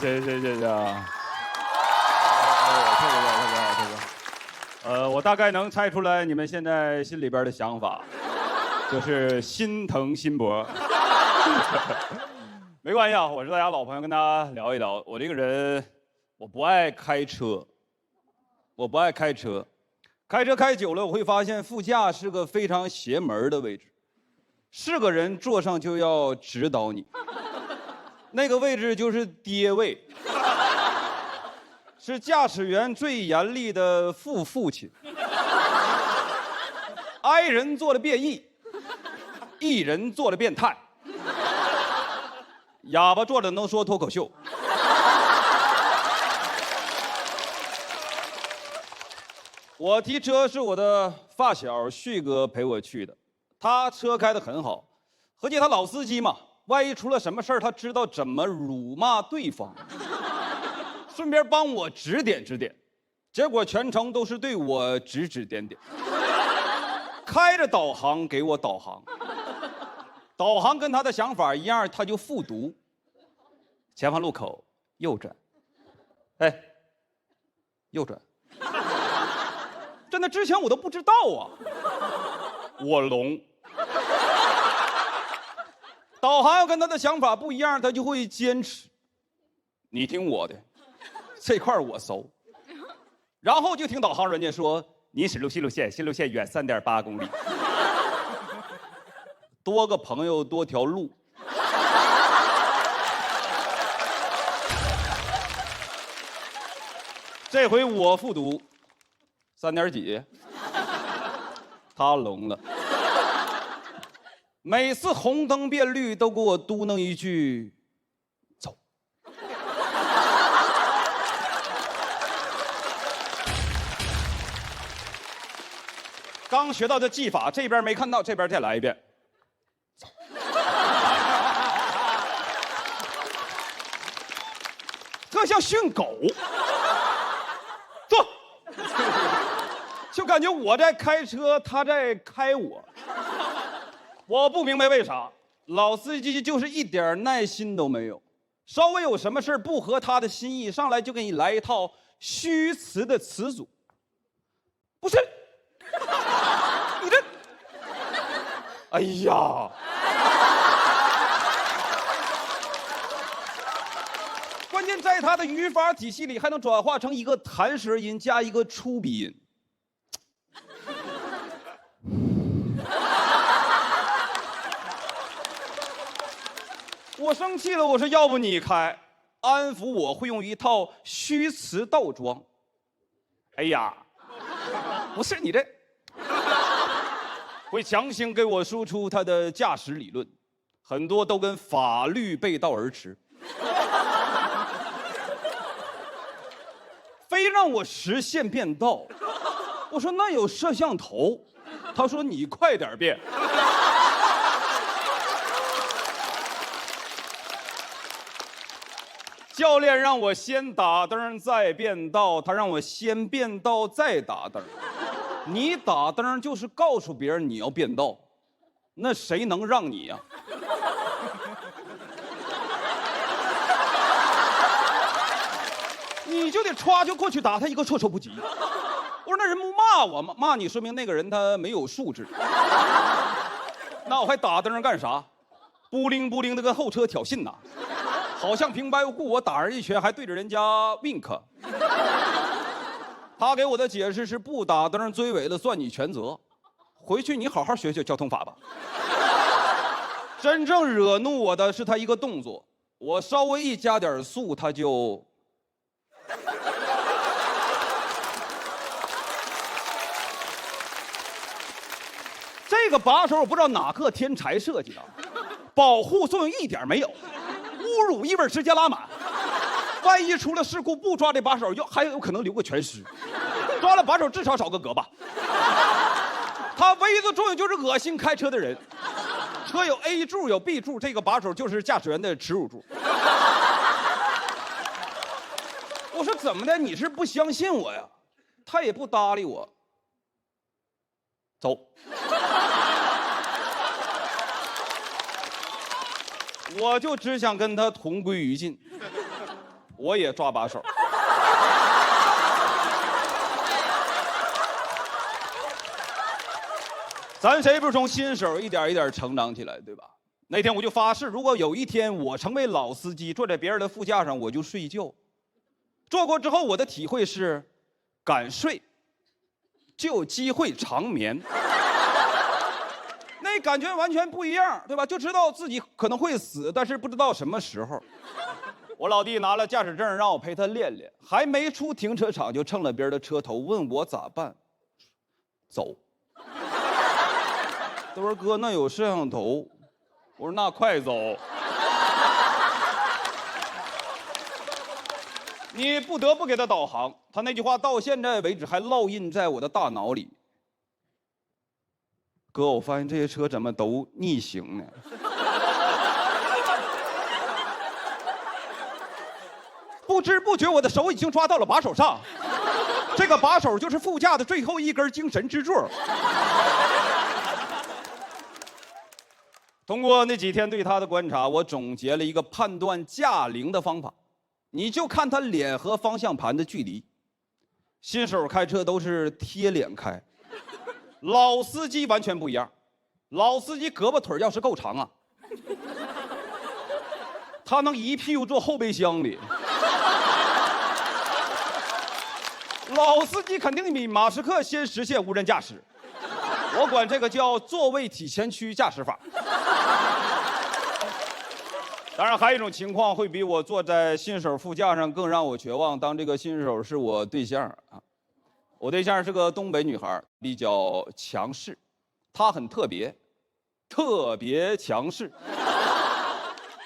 谢啊！特别好，特别好，特别好。我大概能猜出来你们现在心里边的想法，就是心疼辛博。没关系啊，我是大家老朋友，跟大家聊一聊。我这个人，我不爱开车，我不爱开车，开车开久了，我会发现副驾是个非常邪门的位置，是个人坐上就要指导你。那个位置就是爹位，是驾驶员最严厉的父亲。I 人做了变异，E 人做了变态，哑巴坐着能说脱口秀。我提车是我的发小旭哥陪我去的，他车开得很好，合计他老司机嘛。万一出了什么事儿，他知道怎么辱骂对方，顺便帮我指点指点。结果全程都是对我指指点点，开着导航给我导航，导航跟他的想法一样，他就复读。前方路口右转，哎，右转。真的之前我都不知道啊，我聋。导航要跟他的想法不一样，他就会坚持。你听我的，这块我熟。然后就听导航人家说，你驶新路线，新路线远3.8公里。多个朋友多条路。这回我复读，3点几，他聋了。每次红灯变绿都给我嘟囔一句走。刚学到的技法，这边没看到，这边再来一遍走。特像训狗。坐。就感觉我在开车，他在开我。我不明白为啥老司机就是一点耐心都没有，稍微有什么事不合他的心意，上来就给你来一套虚词的词组。不是，你这，哎呀，关键在他的语法体系里还能转化成一个弹舌音加一个出鼻音。我生气了，我说要不你开，安抚我会用一套虚词倒装。哎呀，不是你这，会强行给我输出他的驾驶理论，很多都跟法律背道而驰，非让我实线变道。我说那有摄像头，他说你快点变。教练让我先打灯再变道，他让我先变道再打灯。你打灯就是告诉别人你要变道，那谁能让你呀？你就得歘就过去打他一个措手不及。我说那人不骂我吗？骂你说明那个人他没有素质。那我还打灯干啥？不灵不灵的跟后车挑衅呐。好像平白无故我打人一拳，还对着人家 wink。他给我的解释是不打灯追尾了算你全责，回去你好好学学交通法吧。真正惹怒我的是他一个动作，我稍微一加点速他就。这个把手我不知道哪个天才设计的，保护作用一点没有。侮辱意味直接拉满，万一出了事故不抓这把手，还有可能留个全尸。抓了把手至少少个胳膊。它唯一的作用就是恶心开车的人。车有 A 柱有 B 柱，这个把手就是驾驶员的耻辱柱。我说怎么的？你是不相信我呀？他也不搭理我。走。我就只想跟他同归于尽。我也抓把手。咱谁不是从新手一点一点成长起来，对吧？那天我就发誓，如果有一天我成为老司机，坐在别人的副驾上，我就睡觉。坐过之后，我的体会是，敢睡，就有机会长眠。那感觉完全不一样，对吧？就知道自己可能会死，但是不知道什么时候。我老弟拿了驾驶证，让我陪他练练，还没出停车场就蹭了别人的车头，问我咋办。走。他说哥，那有摄像头。我说那快走。你不得不给他导航，他那句话到现在为止还烙印在我的大脑里。哥，我发现这些车怎么都逆行呢？不知不觉我的手已经抓到了把手上，这个把手就是副驾的最后一根精神支柱。通过那几天对他的观察，我总结了一个判断驾龄的方法，你就看他脸和方向盘的距离。新手开车都是贴脸开，老司机完全不一样。老司机胳膊腿要是够长啊，他能一屁股坐后备箱里。老司机肯定比马斯克先实现无人驾驶，我管这个叫座位体前驱驾驶法。当然，还有一种情况会比我坐在新手副驾上更让我绝望。当这个新手是我对象啊，我对象是个东北女孩，比较强势，她很特别，特别强势。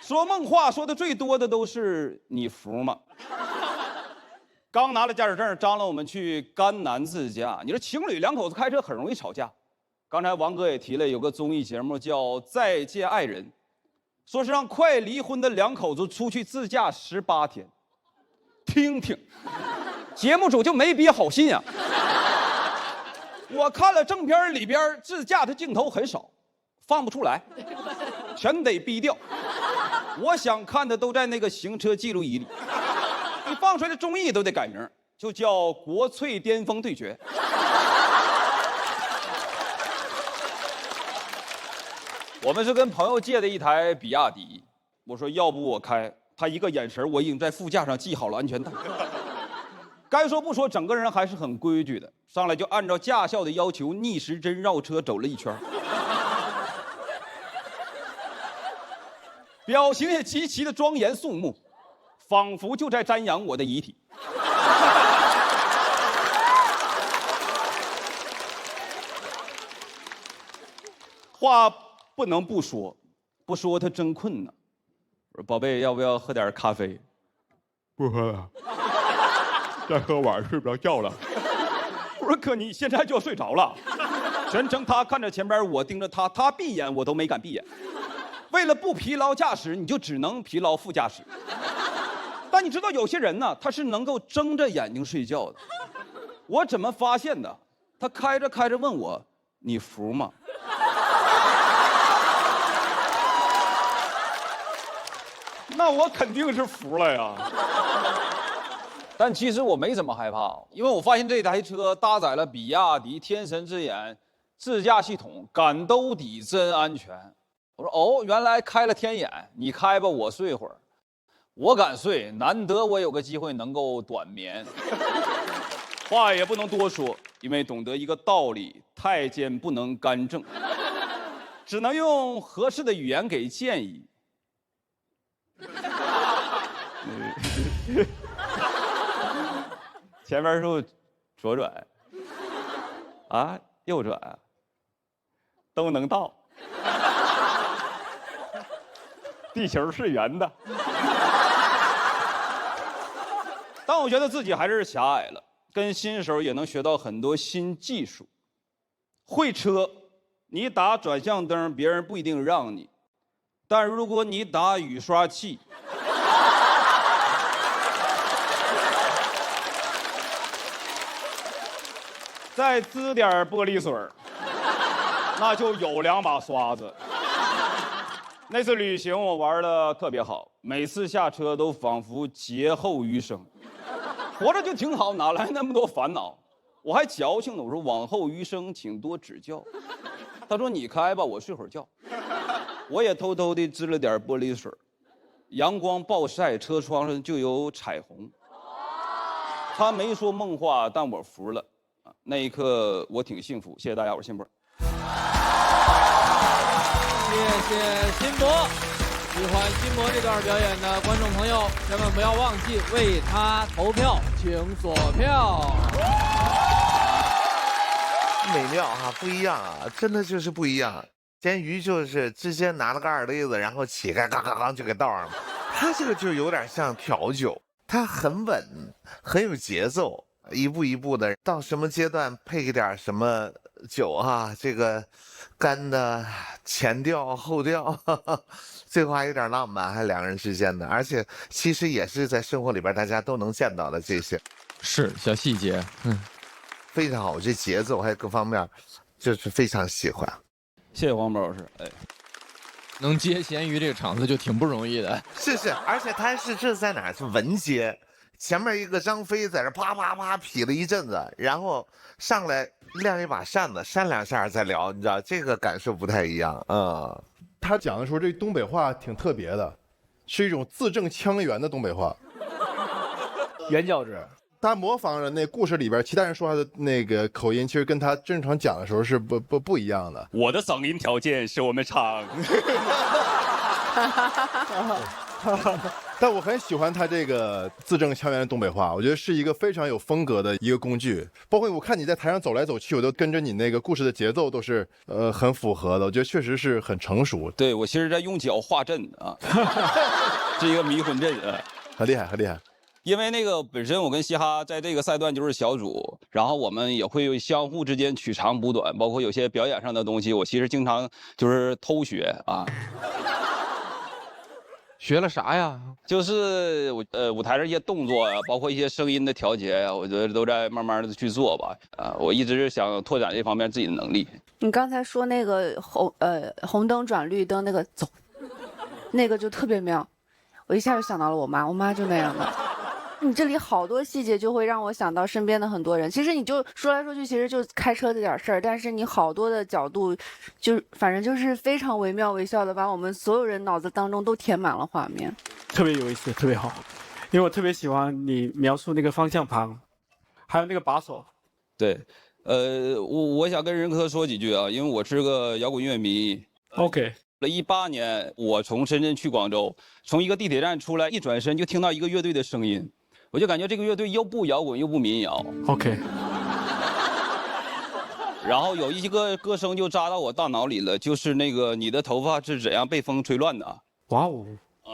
说梦话说的最多的都是你服吗？刚拿了驾驶证，张罗我们去甘南自驾。你说情侣两口子开车很容易吵架。刚才王哥也提了，有个综艺节目叫《再见爱人》，说是让快离婚的两口子出去自驾18天，听听，节目组就没憋好心呀。我看了正片里边自驾的镜头很少，放不出来，全得逼掉。我想看的都在那个行车记录仪里，你放出来的综艺都得改名，就叫《国粹巅峰对决》。我们是跟朋友借的一台比亚迪，我说要不我开，他一个眼神，我已经在副驾上系好了安全带。该说不说，整个人还是很规矩的，上来就按照驾校的要求逆时针绕车走了一圈，表情也极其的庄严肃穆，仿佛就在瞻仰我的遗体。话不能不说，不说他真困呢。我说宝贝，要不要喝点咖啡？不喝了，再喝晚上睡不着觉了。我说哥，你现在就要睡着了。全程他看着前边，我盯着他，他闭眼我都没敢闭眼。为了不疲劳驾驶，你就只能疲劳副驾驶。但你知道有些人呢，他是能够睁着眼睛睡觉的。我怎么发现的？他开着开着问我：“你服吗？”那我肯定是服了呀。但其实我没怎么害怕，因为我发现这台车搭载了比亚迪天神之眼自驾系统，敢兜底真安全。我说哦，原来开了天眼，你开吧，我睡会儿。我敢睡，难得我有个机会能够短眠。话也不能多说，因为懂得一个道理：太监不能干政，只能用合适的语言给建议。前面是左转，啊，右转，都能到。地球是圆的。但我觉得自己还是狭隘了，跟新手也能学到很多新技术。会车，你打转向灯，别人不一定让你，但如果你打雨刷器，再滋点玻璃水，那就有2把刷子。那次旅行我玩的特别好，每次下车都仿佛劫后余生。活着就挺好，哪来那么多烦恼？我还矫情呢，我说往后余生请多指教。他说你开吧，我睡会儿觉。我也偷偷地支了点玻璃水，阳光暴晒，车窗上就有彩虹。他没说梦话，但我服了。那一刻我挺幸福，谢谢大家，我是辛波。谢谢辛博，喜欢辛博这段表演的观众朋友，千万不要忘记为他投票，请锁票。美妙啊，不一样啊，真的就是不一样。咸鱼就是直接拿了个二勒子，然后起开，刚刚刚就给倒上了。他这个就有点像调酒，他很稳，很有节奏，一步一步的，到什么阶段配一点什么酒啊，这个干的前调后调，最后还有点浪漫，还两个人之间的，而且其实也是在生活里边大家都能见到的这些，是小细节，非常好，这节奏还有各方面，就是非常喜欢。谢谢黄渤老师，哎，能接咸鱼这个场子就挺不容易的。是，而且他是这在哪儿？是文街，前面一个张飞在这啪啪啪劈了一阵子，然后上来亮一把扇子，扇两下再聊，你知道这个感受不太一样。他讲的时候，这东北话挺特别的，是一种字正腔圆的东北话。原教旨。他模仿着那故事里边其他人说话的那个口音，其实跟他正常讲的时候是不一样的。我的嗓音条件是我们厂。但我很喜欢他这个字正腔圆的东北话，我觉得是一个非常有风格的一个工具。包括我看你在台上走来走去，我都跟着你那个故事的节奏都是很符合的，我觉得确实是很成熟。对，我其实在用脚画阵啊，是一个迷魂阵啊，很厉害，很厉害。因为那个本身我跟嘻哈在这个赛段就是小组，然后我们也会相互之间取长补短，包括有些表演上的东西，我其实经常就是偷学啊。学了啥呀？就是舞台上一些动作呀，包括一些声音的调节呀，我觉得都在慢慢的去做吧。我一直是想拓展这方面自己的能力。你刚才说那个红灯转绿灯那个走，那个就特别妙，我一下就想到了我妈就那样的。你这里好多细节就会让我想到身边的很多人。其实你就说来说去，其实就开车这点事儿，但是你好多的角度，就反正就是非常惟妙惟肖的，把我们所有人脑子当中都填满了画面，特别有意思，特别好。因为我特别喜欢你描述那个方向盘，还有那个把手。对，我想跟任科说几句啊，因为我是个摇滚乐迷。OK。18年，我从深圳去广州，从一个地铁站出来，一转身就听到一个乐队的声音，我就感觉这个乐队又不摇滚又不民谣。OK。然后有一个歌声就扎到我大脑里了，就是那个你的头发是怎样被风吹乱的。哇哦，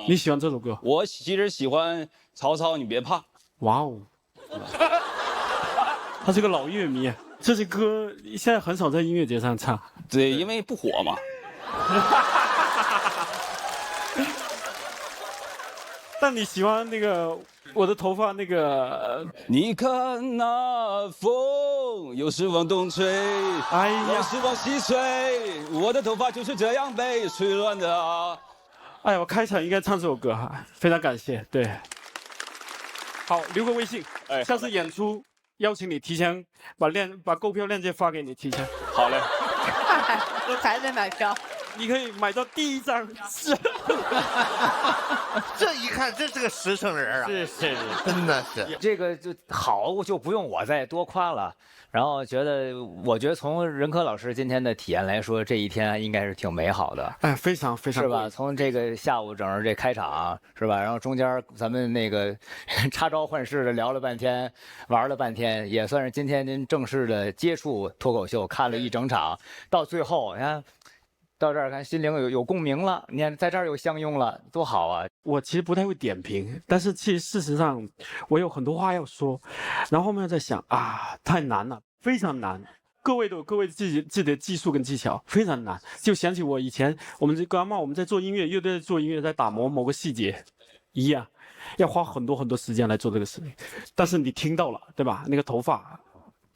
你喜欢这首歌？我其实喜欢曹操，你别怕。哇哦，他是个老乐迷，这些歌现在很少在音乐节上唱。对，因为不火嘛。但你喜欢那个我的头发那个？你看那风，有时往东吹，哎呀，有时往西吹，我的头发就是这样被吹乱的啊。哎呀，我开场应该唱这首歌哈，非常感谢。对，好，留个微信，下次演出邀请你提前把购票链接发给你，提前。好嘞。还得买票。你可以买到第一张，是，这一看这是个实诚人啊，是，真的是这个就好，就不用我再多夸了。然后我觉得从任科老师今天的体验来说，这一天应该是挺美好的。哎，非常非常是吧？从这个下午整个这开场是吧？然后中间咱们那个插招换式的聊了半天，玩了半天，也算是今天您正式的接触脱口秀，看了一整场，到最后你看。到这儿看心灵有共鸣了，你看在这儿又相拥了，多好啊！我其实不太会点评，但是其实事实上我有很多话要说，然后后面在想啊，太难了，非常难。各位都有各位自己的技术跟技巧，非常难。就想起我以前我们在做音乐，乐队在做音乐，在打磨某个细节一样，要花很多时间来做这个事情。但是你听到了，对吧？那个头发。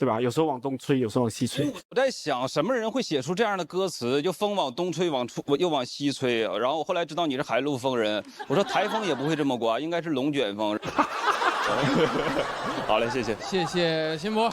对吧？有时候往东吹，有时候往西吹。我在想，什么人会写出这样的歌词？就风往东吹，又往西吹。然后后来知道你是海陆丰人，我说台风也不会这么刮，应该是龙卷风。好嘞，谢谢。谢谢辛博。